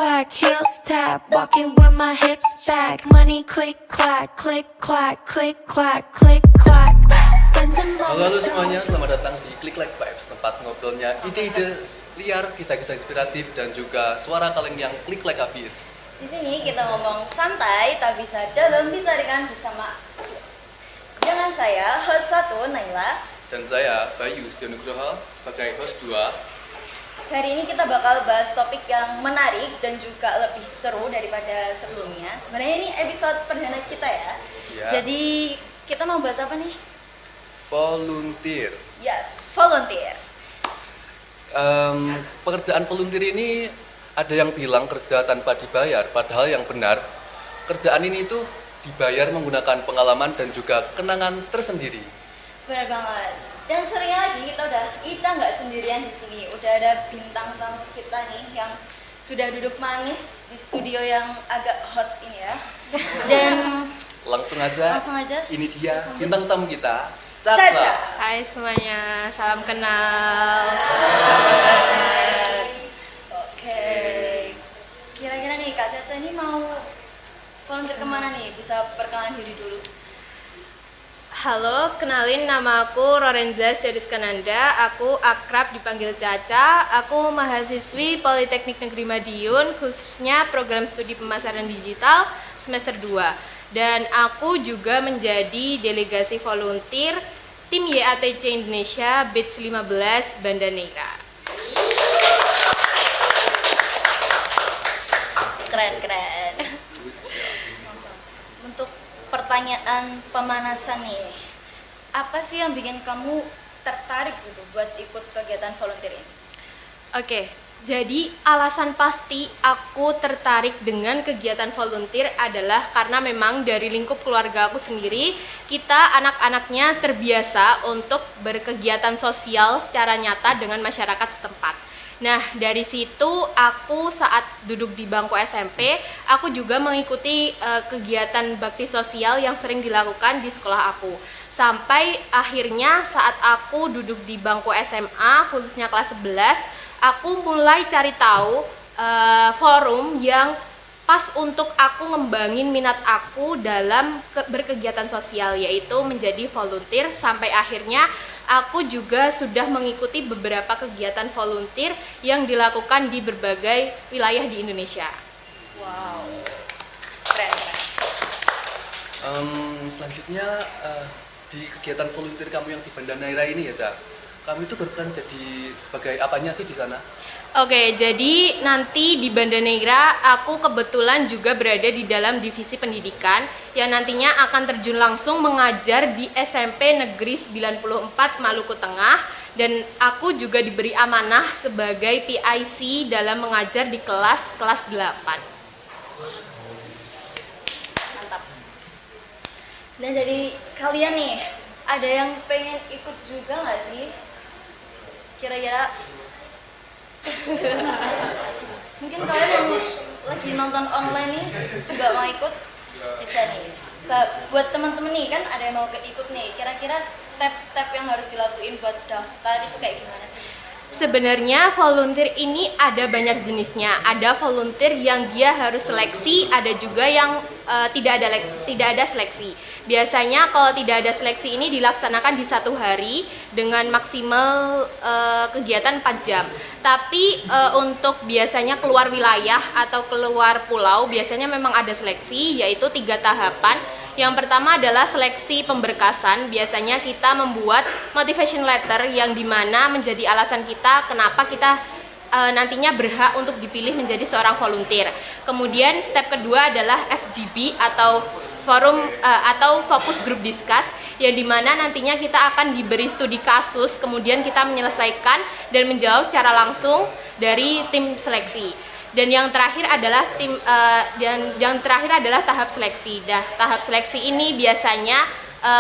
clack, heels tap, walking with my hips back. Money click clack, click clack, click clack, click clack. Spending Halo semuanya, selamat datang di Click Like Vibes, tempat ngobrolnya ide-ide liar, kisah-kisah inspiratif, dan juga suara kaleng yang klik like habis. Di sini kita ngomong santai, tak bisa dalam, bisa ringan bersama. Dengan saya, host 1, Naila. Dan saya, Bayu Stionugroho, sebagai host 2. Hari ini kita bakal bahas topik yang menarik dan juga lebih seru daripada sebelumnya. Sebenarnya ini episode perdana kita ya. Ya. Jadi kita mau bahas apa nih? Volunteer. Yes, volunteer. Pekerjaan volunteer ini ada yang bilang kerja tanpa dibayar, padahal yang benar kerjaan ini itu dibayar menggunakan pengalaman dan juga kenangan tersendiri. Benar banget. Dan seringnya lagi kita nggak sendirian di sini. Udah ada bintang tamu kita nih yang sudah duduk manis di studio yang agak hot ini ya. Dan Langsung aja. Ini dia bintang tamu kita, Caca. Hai semuanya, salam kenal. Oke. Kira-kira nih Kak Caca ini mau volunteer kemana nih? Bisa perkenalan diri dulu. Halo, kenalin nama aku Rorenza Stiadiskananda. Aku akrab dipanggil Caca. Aku mahasiswi Politeknik Negeri Madiun, khususnya program studi pemasaran digital semester 2. Dan aku juga menjadi delegasi volunteer tim YATC Indonesia Batch 15 Banda Neira. Keren. Untuk pertanyaan pemanasan nih, apa sih yang bikin kamu tertarik gitu buat ikut kegiatan volunteer ini? Oke, jadi alasan pasti aku tertarik dengan kegiatan volunteer adalah karena memang dari lingkup keluarga aku sendiri, kita anak-anaknya terbiasa untuk berkegiatan sosial secara nyata dengan masyarakat setempat. Nah, dari situ aku saat duduk di bangku SMP, aku juga mengikuti kegiatan bakti sosial yang sering dilakukan di sekolah aku. Sampai akhirnya saat aku duduk di bangku SMA, khususnya kelas 11, aku mulai cari tahu forum yang pas untuk aku ngembangin minat aku dalam berkegiatan sosial, yaitu menjadi volunteer. Sampai akhirnya aku juga sudah mengikuti beberapa kegiatan volunteer yang dilakukan di berbagai wilayah di Indonesia. Wow, keren. Selanjutnya di kegiatan volunteer kamu yang di Banda Neira ini ya, Cak. Kamu itu berperan jadi sebagai apanya sih di sana? Oke, jadi nanti di Banda Neira aku kebetulan juga berada di dalam divisi pendidikan yang nantinya akan terjun langsung mengajar di SMP Negeri 94 Maluku Tengah, dan aku juga diberi amanah sebagai PIC dalam mengajar di kelas 8. Mantap. Dan dari kalian nih, ada yang pengen ikut juga nggak sih? Kira-kira mungkin kalian yang lagi nonton online nih juga mau ikut, bisa nih. Buat teman-teman nih kan ada yang mau ikut nih, kira-kira step-step yang harus dilakuin buat daftar itu kayak gimana sih? Sebenarnya volunteer ini ada banyak jenisnya. Ada volunteer yang dia harus seleksi, ada juga yang tidak ada seleksi. Biasanya kalau tidak ada seleksi ini dilaksanakan di 1 hari dengan maksimal kegiatan 4 jam. Tapi untuk biasanya keluar wilayah atau keluar pulau biasanya memang ada seleksi, yaitu 3 tahapan. Yang pertama adalah seleksi pemberkasan. Biasanya kita membuat motivation letter yang dimana menjadi alasan kita kenapa kita nantinya berhak untuk dipilih menjadi seorang volunteer. Kemudian step kedua adalah FGB atau forum atau fokus group discuss, yang dimana nantinya kita akan diberi studi kasus, kemudian kita menyelesaikan dan menjawab secara langsung dari tim seleksi. Dan yang terakhir adalah tahap seleksi. Nah, tahap seleksi ini biasanya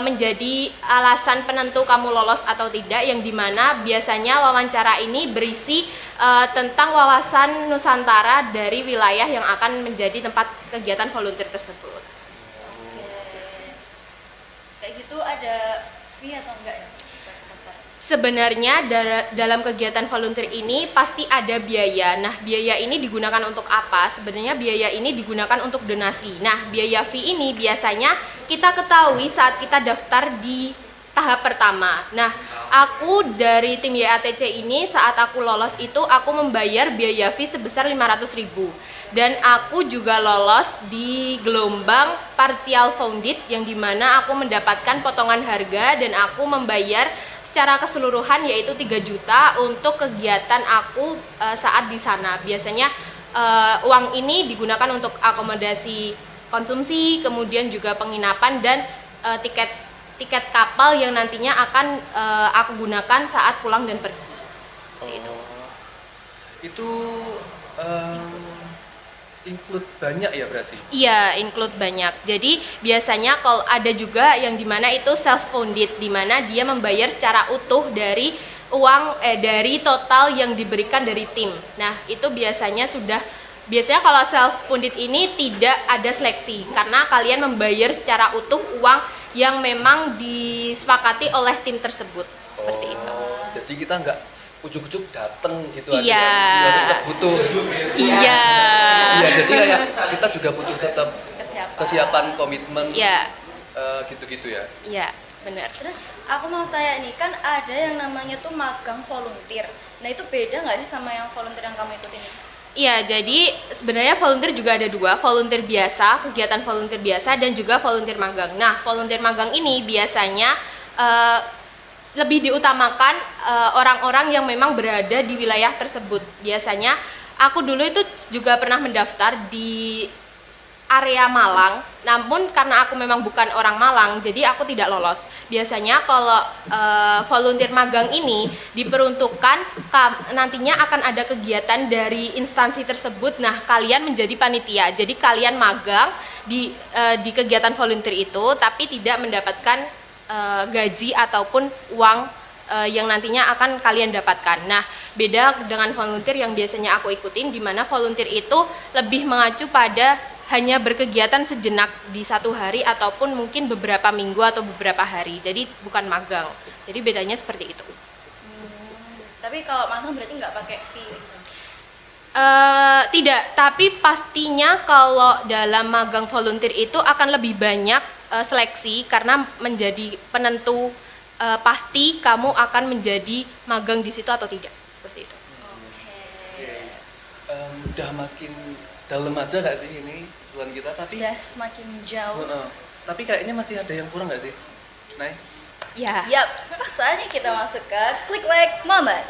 menjadi alasan penentu kamu lolos atau tidak, yang dimana biasanya wawancara ini berisi tentang wawasan Nusantara dari wilayah yang akan menjadi tempat kegiatan volunteer tersebut. Kayak gitu ada fee atau enggak ya? Sebenarnya dalam kegiatan volunteer ini pasti ada biaya. Nah, biaya ini digunakan untuk apa? Sebenarnya biaya ini digunakan untuk donasi. Nah, biaya fee ini biasanya kita ketahui saat kita daftar di tahap pertama. Nah, aku dari tim YATC ini saat aku lolos itu aku membayar biaya fee sebesar 500.000. Dan aku juga lolos di gelombang partial funded yang dimana aku mendapatkan potongan harga dan aku membayar secara keseluruhan yaitu 3 juta untuk kegiatan aku saat di sana. Biasanya uang ini digunakan untuk akomodasi konsumsi, kemudian juga penginapan dan tiket kapal yang nantinya akan aku gunakan saat pulang dan pergi. Seperti itu. Itu include banyak ya berarti? Iya, include banyak. Jadi biasanya kalau ada juga yang dimana itu self funded, dimana dia membayar secara utuh dari uang dari total yang diberikan dari tim. Nah, itu biasanya kalau self funded ini tidak ada seleksi karena kalian membayar secara utuh uang yang memang disepakati oleh tim tersebut. Seperti itu. Jadi kita nggak ujuk-ujuk dateng gitu Iya. aja. Kita tetap butuh. Iya. Iya, jadi kayak kita juga butuh tetap kesiapan komitmen. Iya. Gitu-gitu ya. Iya, benar. Terus aku mau tanya nih, kan ada yang namanya tuh magang volunteer. Nah itu beda nggak sih sama yang volunteer yang kamu ikutin ini? Iya, jadi sebenarnya volunteer juga ada dua, volunteer biasa, kegiatan volunteer biasa dan juga volunteer magang. Nah, volunteer magang ini biasanya lebih diutamakan orang-orang yang memang berada di wilayah tersebut. Biasanya aku dulu itu juga pernah mendaftar di area Malang, namun karena aku memang bukan orang Malang, jadi aku tidak lolos. Biasanya kalau volunteer magang ini diperuntukkan nantinya akan ada kegiatan dari instansi tersebut. Nah, kalian menjadi panitia, jadi kalian magang di kegiatan volunteer itu, tapi tidak mendapatkan gaji ataupun uang yang nantinya akan kalian dapatkan. Nah, beda dengan volunteer yang biasanya aku ikutin, di mana volunteer itu lebih mengacu pada hanya berkegiatan sejenak di satu hari ataupun mungkin beberapa minggu atau beberapa hari. Jadi bukan magang. Jadi bedanya seperti itu. Tapi kalau magang berarti nggak pakai fee? Tidak, tapi pastinya kalau dalam magang volunteer itu akan lebih banyak seleksi karena menjadi penentu pasti kamu akan menjadi magang di situ atau tidak, seperti itu. Udah makin dalam aja nggak sih ini tujuan kita? Tapi Sudah semakin jauh. tapi kayaknya masih ada yang kurang nggak sih? Nay? Ya. Yap, saatnya kita masuk ke Click Like Moment.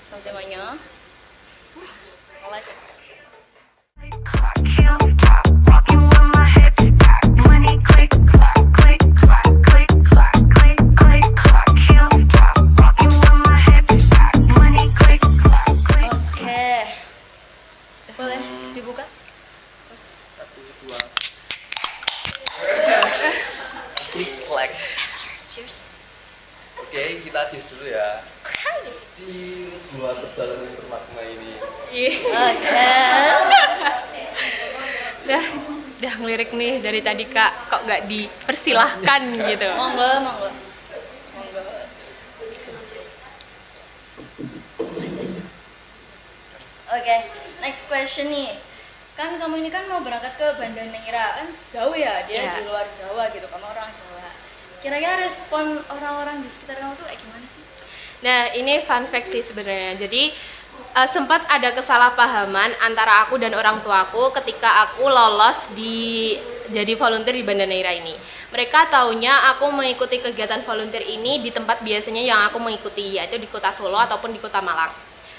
Sama semuanya. Like. Can't stop rocking with my hips back. Money click clack, click clack, click clack, click click clack. Can't stop rocking with my hips back. Money click clack, click. Oke. Boleh dibuka? 1, 2. Klik slack. Cheers. Oke, kita cheers dulu ya. Cheers buat perjalanan yang bermakna ini. Oke. Udah ngelirik nih dari tadi Kak, kok nggak dipersilahkan gitu. Monggo, monggo. Monggo. Oke, next question nih. Kan kamu ini kan mau berangkat ke Banda Neira, kan jauh ya, dia Iya. di luar Jawa gitu, kamu orang Jawa. Kira-kira respon orang-orang di sekitar kamu tuh kayak gimana sih? Nah, ini fun fact sih sebenarnya. Jadi sempat ada kesalahpahaman antara aku dan orang tuaku ketika aku lolos jadi volunteer di Banda Neira ini. Mereka taunya aku mengikuti kegiatan volunteer ini di tempat biasanya yang aku mengikuti, yaitu di Kota Solo ataupun di Kota Malang.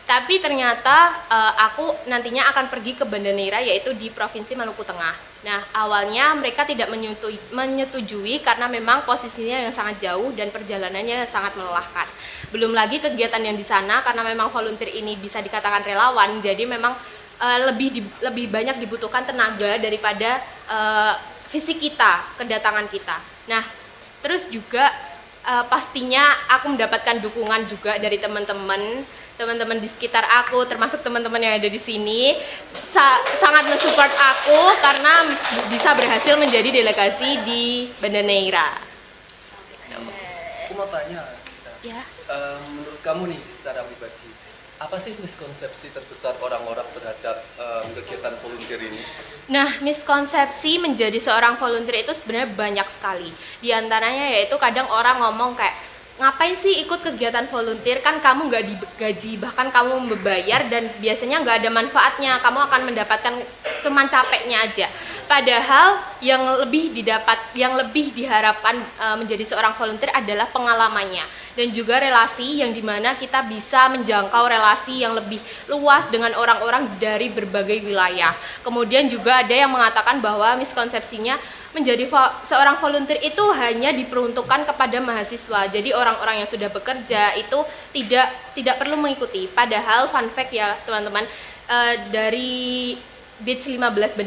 Tapi ternyata aku nantinya akan pergi ke Banda Neira, yaitu di Provinsi Maluku Tengah. Nah, awalnya mereka tidak menyetujui karena memang posisinya yang sangat jauh dan perjalanannya sangat melelahkan. Belum lagi kegiatan yang di sana karena memang volunteer ini bisa dikatakan relawan, jadi memang lebih banyak dibutuhkan tenaga daripada fisik kita, kedatangan kita. Nah, terus juga pastinya aku mendapatkan dukungan juga dari teman-teman di sekitar aku, termasuk teman-teman yang ada di sini sangat mensupport aku karena bisa berhasil menjadi delegasi di Banda Neira. mau tanya, Ya. menurut kamu nih secara pribadi, apa sih miskonsepsi terbesar orang-orang terhadap kegiatan volunteer ini? Nah, miskonsepsi menjadi seorang volunteer itu sebenarnya banyak sekali. Di antaranya yaitu kadang orang ngomong kayak, ngapain sih ikut kegiatan volunteer, kan kamu nggak digaji, bahkan kamu membayar dan biasanya nggak ada manfaatnya, kamu akan mendapatkan cuman capeknya aja. Padahal yang lebih diharapkan menjadi seorang volunteer adalah pengalamannya dan juga relasi yang dimana kita bisa menjangkau relasi yang lebih luas dengan orang-orang dari berbagai wilayah. Kemudian juga ada yang mengatakan bahwa miskonsepsinya menjadi seorang volunteer itu hanya diperuntukkan kepada mahasiswa. Jadi orang-orang yang sudah bekerja itu tidak perlu mengikuti. Padahal fun fact ya teman-teman, dari Batch 15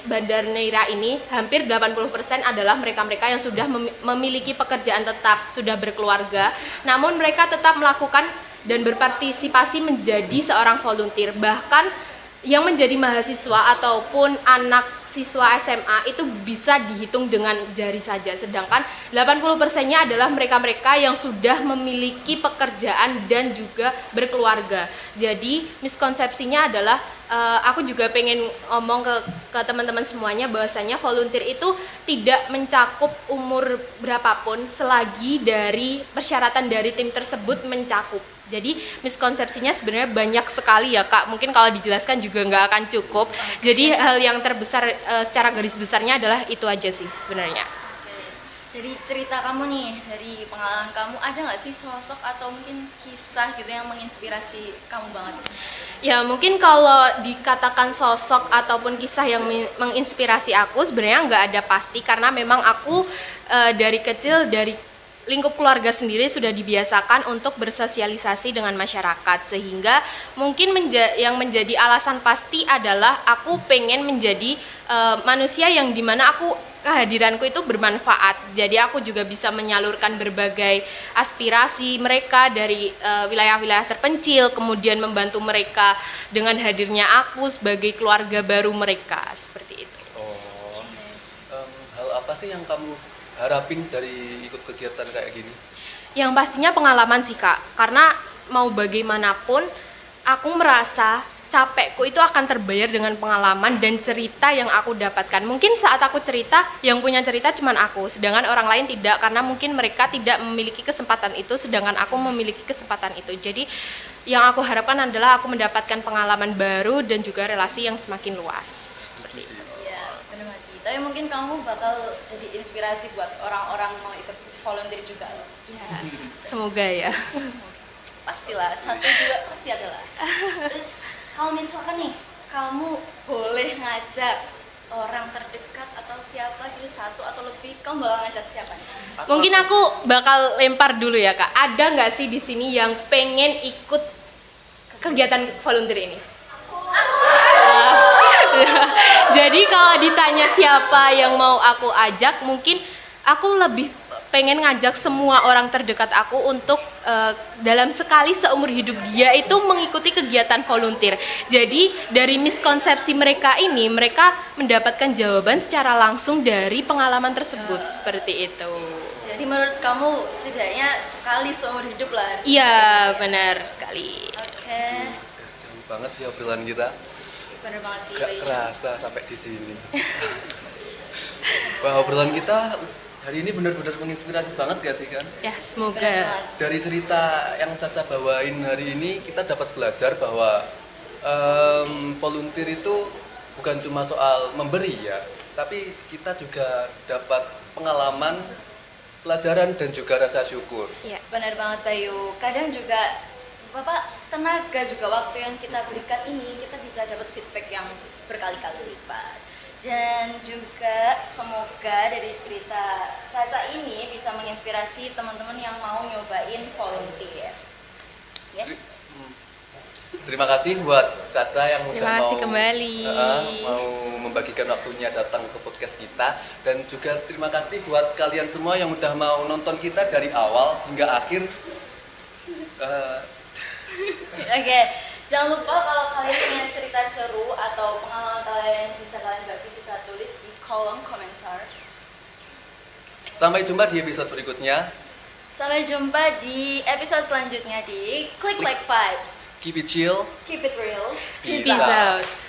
Banda Neira ini hampir 80% adalah mereka-mereka yang sudah memiliki pekerjaan tetap, sudah berkeluarga, namun mereka tetap melakukan dan berpartisipasi menjadi seorang volunteer. Bahkan yang menjadi mahasiswa ataupun anak siswa SMA itu bisa dihitung dengan jari saja, sedangkan 80%-nya adalah mereka-mereka yang sudah memiliki pekerjaan dan juga berkeluarga. Jadi miskonsepsinya adalah aku juga pengen ngomong ke teman-teman semuanya bahwasanya volunteer itu tidak mencakup umur berapapun selagi dari persyaratan dari tim tersebut mencakup. Jadi miskonsepsinya sebenarnya banyak sekali ya Kak, mungkin kalau dijelaskan juga nggak akan cukup. Jadi hal yang terbesar secara garis besarnya adalah itu aja sih sebenarnya. Dari cerita kamu nih, dari pengalaman kamu, ada nggak sih sosok atau mungkin kisah gitu yang menginspirasi kamu banget? Ya mungkin kalau dikatakan sosok ataupun kisah yang menginspirasi aku sebenarnya nggak ada pasti, karena memang aku dari kecil, dari lingkup keluarga sendiri sudah dibiasakan untuk bersosialisasi dengan masyarakat, sehingga mungkin yang menjadi alasan pasti adalah aku pengen menjadi manusia yang dimana kehadiranku itu bermanfaat. Jadi aku juga bisa menyalurkan berbagai aspirasi mereka dari wilayah-wilayah terpencil, kemudian membantu mereka dengan hadirnya aku sebagai keluarga baru mereka, seperti itu. Hal apa sih yang kamu harapin dari ikut kegiatan kayak gini? Yang pastinya pengalaman sih Kak, karena mau bagaimanapun aku merasa capekku itu akan terbayar dengan pengalaman dan cerita yang aku dapatkan. Mungkin saat aku cerita, yang punya cerita cuman aku, sedangkan orang lain tidak, karena mungkin mereka tidak memiliki kesempatan itu, sedangkan aku memiliki kesempatan itu. Jadi yang aku harapkan adalah aku mendapatkan pengalaman baru dan juga relasi yang semakin luas. Seperti itu. Iya, benar banget. Tapi mungkin kamu bakal jadi inspirasi buat orang-orang mau ikut volunteer juga loh. Ya, semoga ya. Pastilah, 1-2 pasti ada lah. Terus kalau misalkan nih, kamu boleh ngajak orang terdekat atau siapa gitu, 1 atau lebih, kamu bakal ngajak siapa nih? Mungkin aku bakal lempar dulu ya Kak. Ada nggak sih di sini yang pengen ikut kegiatan volunteer ini? Jadi kalau ditanya siapa yang mau aku ajak, mungkin aku lebih pengen ngajak semua orang terdekat aku untuk dalam sekali seumur hidup dia itu mengikuti kegiatan volunteer. Jadi dari miskonsepsi mereka ini, mereka mendapatkan jawaban secara langsung dari pengalaman tersebut, seperti itu. Jadi menurut kamu setidaknya sekali seumur hidup lah harus. Iya, benar sekali. Oke, Jauh banget ya obrolan kita. bener banget sih. Gak Bayu. kerasa sampai di sini. Wah, obrolan kita hari ini benar-benar menginspirasi banget gak sih kan? Ya, Bener semoga. banget. Dari cerita yang Caca bawain hari ini, kita dapat belajar bahwa volunteer itu bukan cuma soal memberi ya, tapi kita juga dapat pengalaman, pelajaran dan juga rasa syukur. Ya. Benar banget Bayu. Kadang juga Bapak tenaga juga waktu yang kita berikan ini kita bisa dapat feedback yang berkali-kali lipat. Dan juga semoga dari cerita Caca ini bisa menginspirasi teman-teman yang mau nyobain volunteer. Ya. Terima kasih buat Caca yang udah Terima kasih kembali. mau membagikan waktunya datang ke podcast kita, dan juga terima kasih buat kalian semua yang udah mau nonton kita dari awal hingga akhir. Oke, jangan lupa kalau kalian punya cerita seru atau pengalaman kalian bisa kalian bagi, bisa tulis di kolom komentar. Sampai jumpa di episode berikutnya. Sampai jumpa di episode selanjutnya di Click Like Vibes. Keep it chill. Keep it real. Peace Peace out.